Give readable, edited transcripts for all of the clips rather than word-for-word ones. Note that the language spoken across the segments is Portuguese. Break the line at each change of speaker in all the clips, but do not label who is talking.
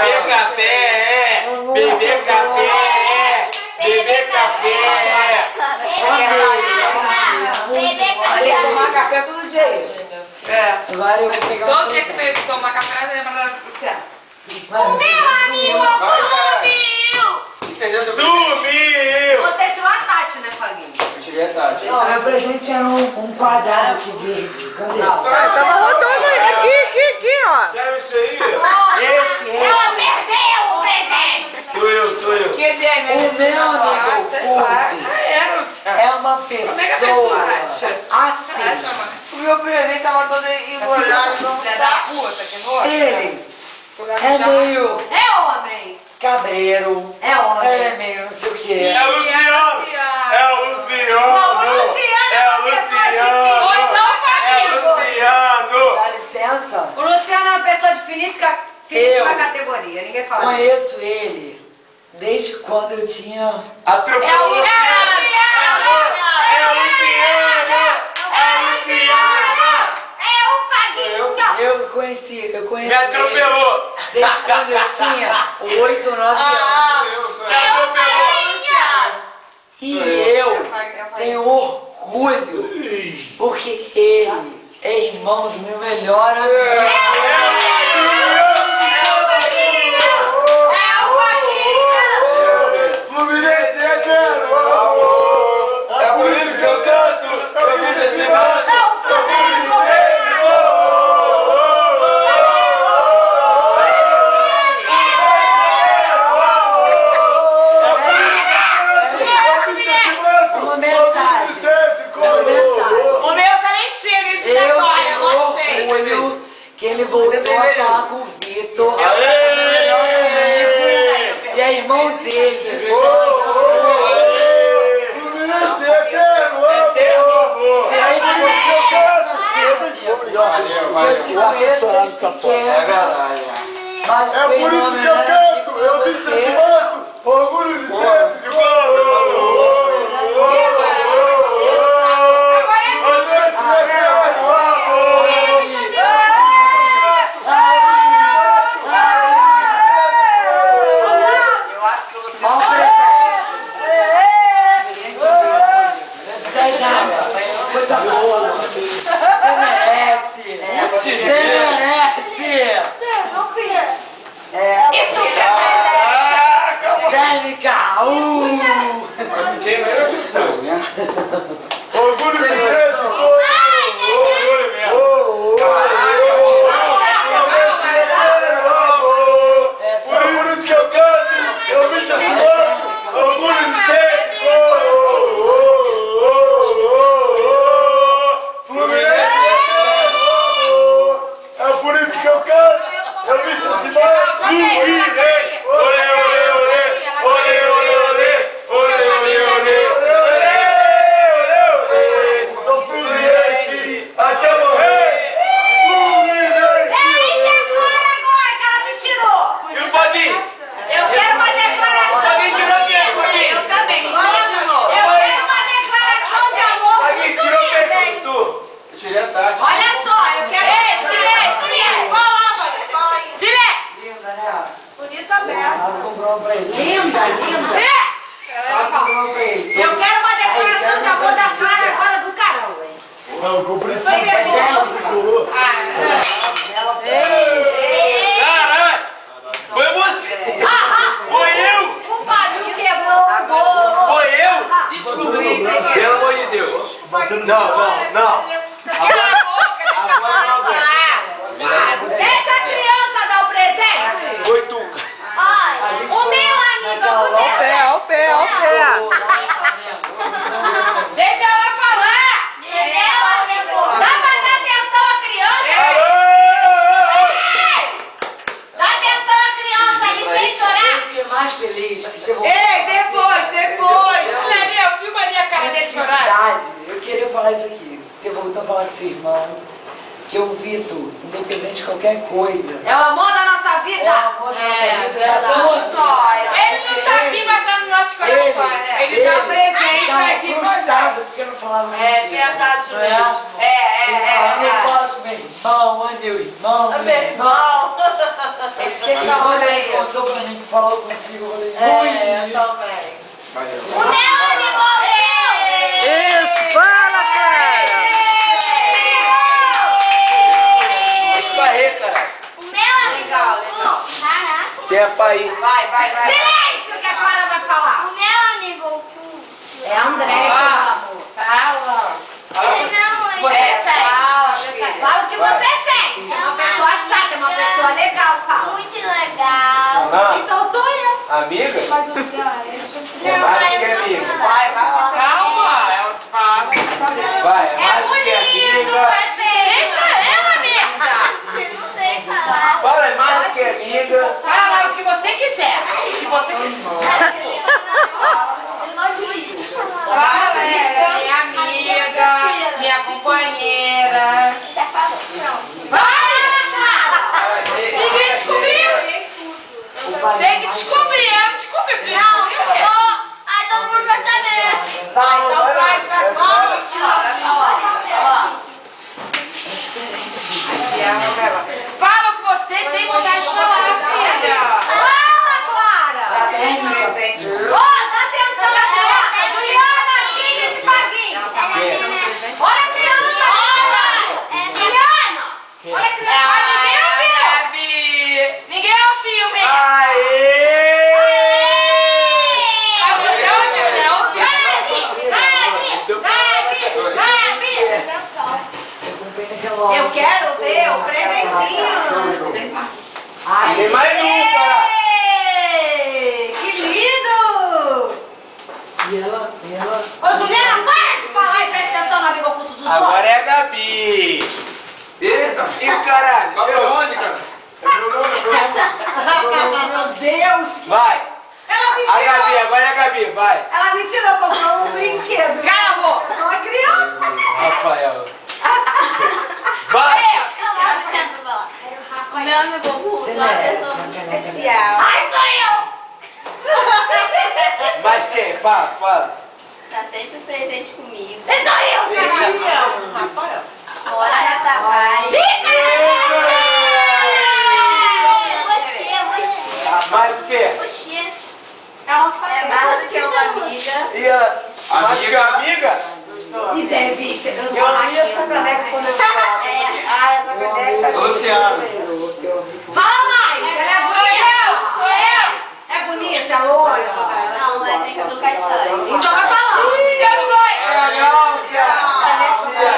Beber café, beber café, beber café.
Tem que tomar café todo dia.
Agora eu vou pegar uma
Todo dia que tomar café, lembra do que é.
O meu amigo sumiu!
Sumiu!
Você tirou a Tati, né, Faguinho?
Eu tirei a Tati.
Não, meu presente era um quadrado aqui verde. Cadê?
Tava rodando aqui, ó.
Sabe isso aí?
Esse é.
Ela perdeu o presente!
Sou eu.
Que é
O meu amigo Curti é uma
Como é que a pessoa
pessoa
acha?
assim.
O meu presente tava todo embolado, não
Filha da
tá.
puta, que nojo.
Ele é meio
É homem.
cabreiro.
É homem.
Ele é meio não sei o que.
É o Luciano! É o Luciano!
Não, o Luciano
É o
uma pessoa
Luciano!
Ou então o
É o
Faguinho.
Luciano!
Dá licença?
O Luciano é uma pessoa de finíssima
Eu.
categoria, ninguém fala.
Conheço ele desde quando eu tinha.
Atropelou
É o
o Luciano! É o Luciano! É o Luciano!
É o Faguinho!
Eu conheci
Me
ele
atropelou!
desde quando eu tinha 8 ou 9 anos.
Me atropelou!
E eu tenho orgulho porque ele é irmão do meu melhor amigo.
Fluminense eterno! É por isso que eu canto! Camisa de mano!
Uma mensagem. Uma mensagem.
O meu também tinha de
Eu
história, eu
tenho
achei.
orgulho que ele voltou a falar com o Vitor. E é irmão dele.
Fluminense eterno!
Eu te conheço desde pequeno. Mas
É por isso que eu canto! Eu me sinto orgulho de ser!
Eu acho que o Luciano...
Coisa boa. Você merece. Você merece.
Não, filha!
Isso que é
Térmica.
Orgulho de ser! Orgulho mesmo! Por isso que eu canto! Eu me sinto orgulho de ser! Fluminense! É por isso que eu canto! Eu me sinto Fluminense! Olê, olê, olê! Olê, olê, olê! Olê, olê, olê! Sou Fluminense até morrer! Fluminense!
Agora que ela me tirou!
E o Faguinho?
Eu quero uma declaração!
Faguinho tirou quem, Faguinho?
Eu também, olha de novo.
Eu quero uma declaração de amor
Faguinho
muito
tirou quem,
linda,
foi
hein?
tu? Eu tirei a Tati.
Olha só, eu quero... Ei, silêncio! Fala aí! Silêncio!
Linda, né?
Bonita
Ela
peça!
comprou pra ele.
Linda, linda.
Ela comprou pra ele.
Eu quero uma declaração de amor da Clara agora do Carol, hein?
Não, eu comprei
Foi
Caralho! Foi você! Foi eu!
O Fábio quebrou o bolo!
Foi eu! Descobri! Pelo amor de Deus! Não!
Deixa a criança dar o presente!
Foi tu!
Olha, o meu amigo, eu vou deixar.
Ó o pé.
Deixa ela falar! Dá pra dar atenção à criança! Ei! Dá atenção à criança ali sem
Eu
chorar!
fiquei mais feliz que você voltou.
Ei, depois.
Olha ali, eu filmo ali a cara dele chorar.
Felicidade. Eu queria falar isso aqui. Você voltou a falar com seu irmão. Que o Vitor, independente de qualquer coisa,
É o amor da nossa vida.
é o amor da nossa vida, da
verdade.
sua vida.
Ele não tá aqui, mas tá no nosso coração, né?
Ele tá presente
tava
aqui com a
frustrado porque eu não falava
É
contigo.
verdade
Não é?
mesmo.
Ele fala,
É
fala com meu irmão, é meu irmão,
Meu irmão.
Ele sempre Quando ele contou pra mim que falou contigo, eu falei,
Eu também.
Valeu.
O meu amigo meu.
Isso, fala, cara.
esbarrei, cara.
O meu amigo Caraca.
Quer pai?
Vai.
Silêncio
que a Clara vai falar.
O meu amigo
É André, meu amor.
Fala.
Não,
Você
é
sente.
Fala o que você sente. É uma pessoa chata, é uma pessoa legal, fala.
muito legal.
Então sou eu.
Amiga?
Não,
mais que
mas
amigo.
não
Vai lá.
Calma, ela te fala.
Vai, é
É
mais que
bonito,
amiga.
é feio.
Deixa ela, merda.
Eu não sei falar.
Fala, é mais que amiga.
Fala o que você quiser.
Que você
Ele não te
Fala, minha amiga, minha companheira. Vai! Ninguém descobriu. Tem que descobrir, ela descobriu. Porque
Não,
descobriu.
aí todo mundo vai saber.
Vai, então faz.
Fala o que você tem vontade de falar, filha.
Fala, Clara.
Presente.
Ó, dá atenção aqui. Juliana, filha de Paguinho. Olha a criança. Juliana. Olha a criança.
Ninguém ouviu, filme.
Aê!
Você ouviu, né? Ouviu.
Eu quero ver o presentinho.
Tem mais um, cara.
Ei, que lindo.
E ela,
Ô, Juliana, para de falar e presta atenção no amigo oculto dos olhos.
Agora é a Gabi.
Eita!
E o caralho?
Vai pra onde, cara?
Meu Deus.
Vai.
Ela me
A Gabi,
tirou.
agora é a Gabi, vai.
Ela me tirou, comprou um brinquedo. Cala a boca, eu sou uma criança.
Rafael. Vai.
O meu amigo oculto é uma pessoa muito especial.
Ai, sou
Mas quem? Fala.
Tá sempre presente comigo.
eu. Sou eu,
Rafael. Mora na Tavares.
Mais o quê?
Você. É uma família. É mais do que uma amiga.
E a mais que a amiga?
E deve ser. Eu vi essa caneca quando eu falava. Ah, essa caneca.
12 anos.
Fala mais. Ela é bonita.
Sou eu.
É bonita, é loira.
Não, é tem cabelo castanho.
Então vai falar.
É, não, Tia,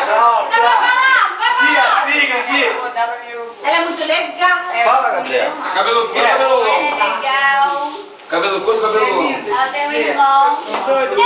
não,
Você vai falar, não vai
Tia,
falar.
siga, Tia.
Ela é muito legal.
Fala, Gabriel. Cabelo curto, cabelo
Ela
longo.
é legal.
Cabelo curto, cabelo longo.
Ela tem um irmão.
Doido.